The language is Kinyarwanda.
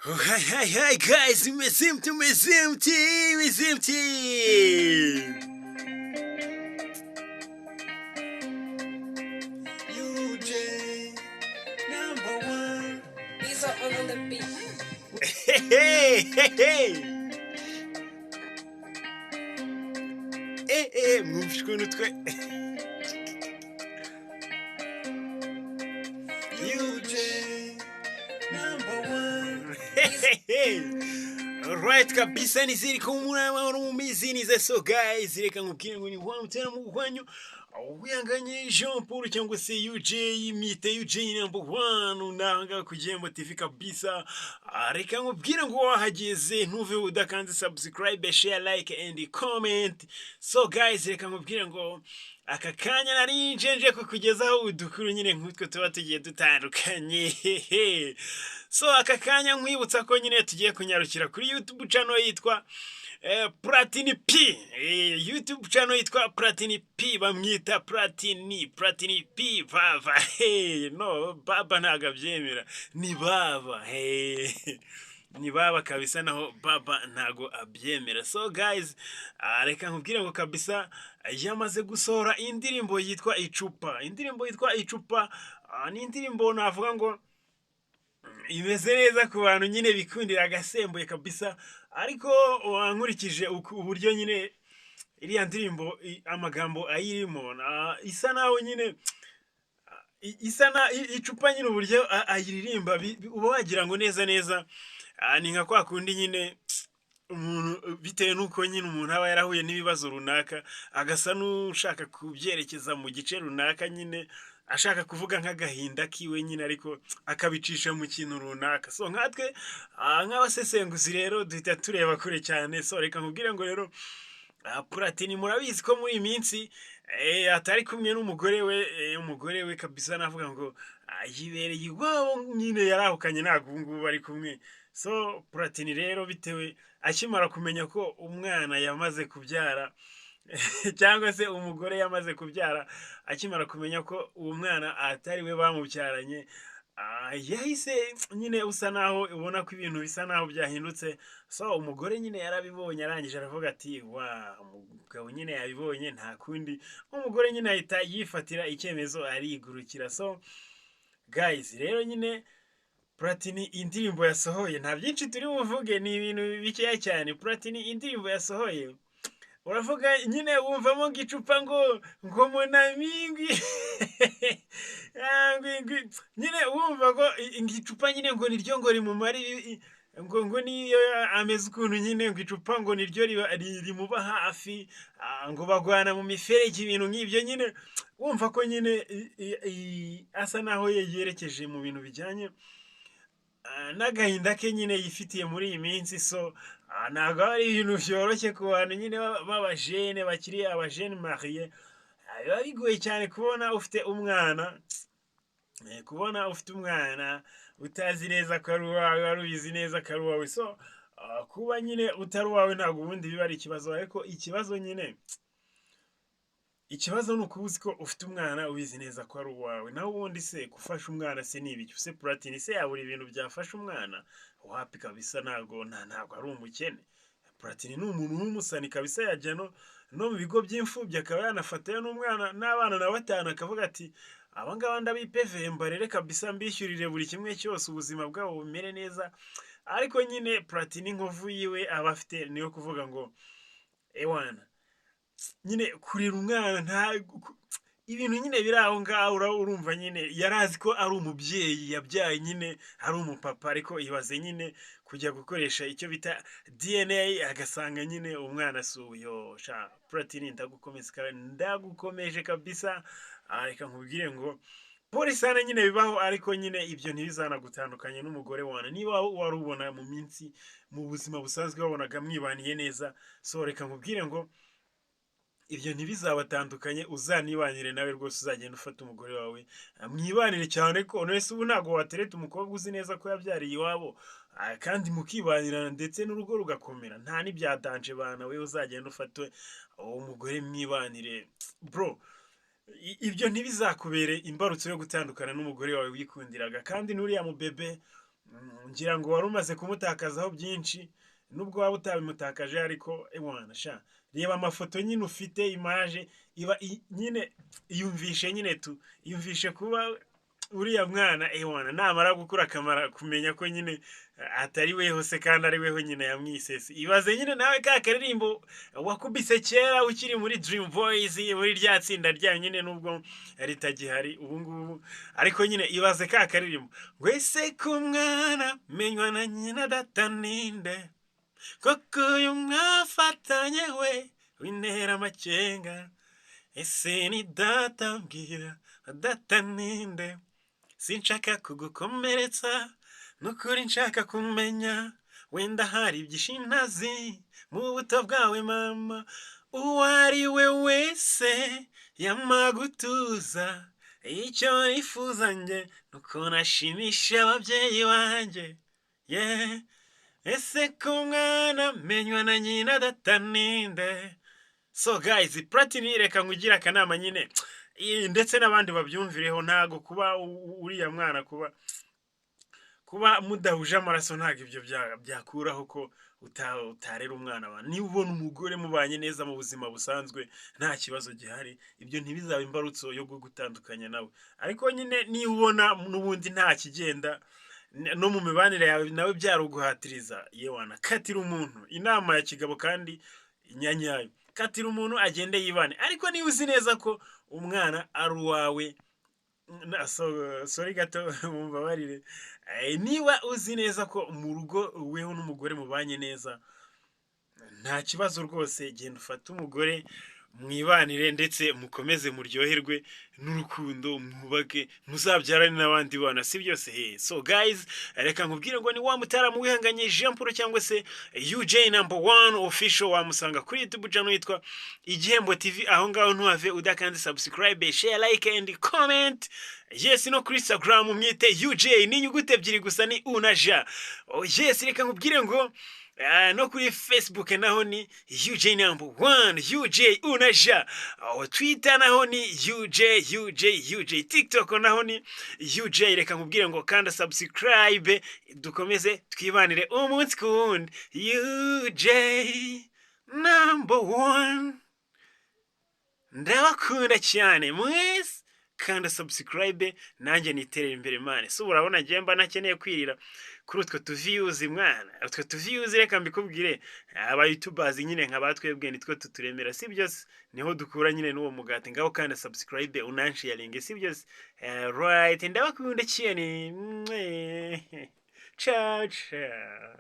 Oh, hi, guys, umezimti. UJ, number one. These are on the beat. Hey. Mwumva ukuntu twe. UJ, number one. Alright kabisa, niziri kumuna rumizinize. So guys, reka nkubwire ngo ni umutera mu kwanyu wiyanganye Jean Paul cyangwa se UJ imite UJ number one unanga kujembo TV kabisa. Reka nkubwire ngo wahageze ntuve udakanze subscribe, share, like and comment. So guys, reka nkubwire ngo aka kanya nari njenje kukugezaho udukuru nyine nk'utwo tuba tugiye dutandukanye. So aka kanya nkwibutsa ko nyine tugiye kunyarukira kuri YouTube channel yitwa Platini P. YouTube channel yitwa Platini P, bamwita Platini P baba. No, baba ntago abyemera, ni baba. Ni baba kabisa, naho baba ntago abyemera. So guys, reka nkubwire ngo kabisa yamaze gusohora indirimbo yitwa icupa. Indirimbo yitwa icupa ni indirimbo navuga ngo imeze neza ku bantu nyine bikundira agasembuye kabisa. Ariko wankurikije uburyo nyine iriya ndirimbo amagambo ayirimo isa naho nyine isa na icupa nyine uburyo ayiririmba uba wagira ngo neza ni nka kwa kundi nyine umuntu bitewe nuko nyine umuntu aba yarahuye n'ibibazo runaka agasa n'ushaka kubyerekeza mu gice runaka, nyine ashaka kuvuga nk'agahinda kiwe nyine ariko akabicisha mu kintu runaka. So nkatwe nk'abasesenguzi rero duhita tureba kure cyane. So reka nkubwire ngo rero Platini murabizi ko muri iyi minsi atari kumwe n'umugore we kabisa, navuga ngo yibereye iwabo nyine yarahukanye, ntabwo ubu ngubu bari kumwe. So Platini rero bitewe akimara kumenya ko umwana yamaze kubyara cyangwa se umugore yamaze kubyara, akimara kumenya ko uwo mwana atari we bamubyaranye, yahise nyine usa naho ubona ko ibintu bisa naho byahindutse. So umugore nyine yarabibonye, arangije aravuga ati umugabo nyine yabibonye, nta kundi umugore nyine ahita yifatira icyemezo arigurukira. So guys, rero nyine Platini indirimbo yasohoye nta byinshi turi buvuge, ni ibintu bikeya cyane. Platini indirimbo yasohoye uravuga nyine wumvamo ngicupa ngo munamingi nyine wumva ngo ngicupa nyine ngo niryo ngo rimumari ngo niyo ameze ukuntu nyine ngicupa ngo niryo rimuba hafi, ngo bagwana mu miferege, ibintu nk'ibyo nyine wumva ko nyine asa naho yerekeje mu bintu bijyanye n'agahinda ke nyine yifitiye muri iyi minsi. So ntabwo ari ibintu byoroshye ku bantu nyine b'abajene bakiri abajene mariye. Biba bigoye cyane kubona ufite umwana, utazi neza ko ari uwawe, wari ubizi neza ko ari uwawe. So kuba nyine utari uwawe ntabwo ubundi biba ari ikibazo, ariko ikibazo ni ukuba uzi ko ufite umwana ubizi neza ko ari uwawe. naho ubundi se gufasha umwana se ni ibiki? Se Platini se yabura ibintu byafasha umwana? Wapi kabisa, ntabwo ari umukene. Platini ni umuntu w'umusani kabisa, yajya no mu bigo by'imfubyi akaba yanafatayo n'umwana n'abana na batanu, akavuga ati aba ngaba ndabipeveye mbarere kabisa, mbishyurire buri kimwe cyose, ubuzima bwabo bumere neza. Ariko nyine Platini inkovu yiwe aba afite niyo kuvuga ngo ewana nyine kurira umwana, ibintu nyine biri aho ngaho. urumva nyine yarazi ko ari umubyeyi yabyaye, nyine ari umupapa, ariko ibaze nyine kujya gukoresha icyo bita DNA agasanga nyine umwana si uyo. Platini ndagukomeje kabisa. Reka nkubwire ngo polisana nyine bibaho, ariko nyine ibyo ntibizanagutandukanye n'umugore wawe niba wari ubona mu minsi mu buzima busanzwe wabonaga mwibaniye neza. So reka nkubwire ngo ibyo ntibizabatandukanye, uzanibanire nawe rwose, uzagenda ufata umugore wawe mwibanire cyane. ko wese ubu ntabwo watereta umukobwa uzi neza ko yabyariye iwabo kandi mukibanira ndetse n'urugo rugakomera, nta n'ibyadanje bana. we uzagenda ufate umugore mwibanire bro, ibyo ntibizakubere imbarutso yo gutandukana n'umugore wawe wikundiraga. kandi n'uriya mubebe ngira ngo wari umaze kumutakazaho byinshi, nubwo waba utabimutakaje ariko ewana sha reba amafoto nyine ufite imaje nyine iyumvishe nyine iyumvishe kuba uriya mwana ewana namara gukura akamara kumenya ko nyine atari weho se kandi ari weho nyine yamwisese. Ibaze nyine nawe ka karirimbo wakubise kera ukiri muri Dream Boys, muri rya tsinda rya nyine nubwo ritagihari ubu ngubu, ariko nyine ibaze ka karirimbo ngo ese ku mwana menywa na nyina data ninde, koko uyu mwafatanye we wintera amakenga, ese ni data mbwira data ninde, sinshaka kugukomeretsa nukuri nshaka kumenya, wenda hari byinshi ntazi mu buto bwawe mama, uwo ari we wese yamagutuza, icyo nifuza nge nuko nashimisha ababyeyi banjye, yeah. Ese ku mwana menywa na nyina data ninde. So guys, platini reka ngugira akanama nyine ndetse n'abandi babyumvireho, ntago kuba uriya mwana kuba mudahuje amaraso ntago ibyo byakuraho ko utarera umwana abantu. Niba ubona umugore mubanye neza mu buzima busanzwe nta kibazo gihari, ibyo ntibizaba imbarutso yo gutandukanya nawe, ariko nyine niba ubona n'ubundi nta kigenda no mu mibanire yawe nawe byaruguhatiriza, yewana katira umuntu inama ya kigabo kandi inyanyayo, katira umuntu agende yibane. Ariko niba uzi neza ko umwana ari uwawe, sorry gato mumbabarire, niba uzi neza ko mu rugo weho n'umugore mubanye neza nta kibazo rwose, genda ufate umugore mwibanire ndetse mukomeze muryoherwe n'urukundo, mwubake muzabyarane n'abandi bana, si byose he. So guys, reka nkubwire ngo ni wa mutara mu wihanganye Jean Paul cyangwa se UJ #1 official, wamusanga kuri YouTube channel yitwa Igihembo TV, aho ngaho ntuhave udakandi subscribe, share, like and comment. Yes, no kuri Instagram mwite UJ n'inyuguti ebyiri gusa ni unaja. Oh yes, reka nkubwire ngo no kuri Facebook naho ni UJ UJ unaja. Twitter naho ni UJ TikTok naho ni UJ. Reka nkubwire ngo kanda subscribe dukomeze twibanire umunsi ku wundi. UJ #1 ndabakunda cyane mwese, kanda subscribe nanjye niterera imbere mane. So urabona ngiye mba nakeneye kwirira kuri utwo views mwana, utwo views reka mbikubwire aba YouTubers nyine nkabatwebwe nitwo tuturemera, si byose niho dukura nyine n'uwo mugati. Ngaho kanda subscribe unansharinge, si byose. Right, ndabakunda cyane. Ciao ciao.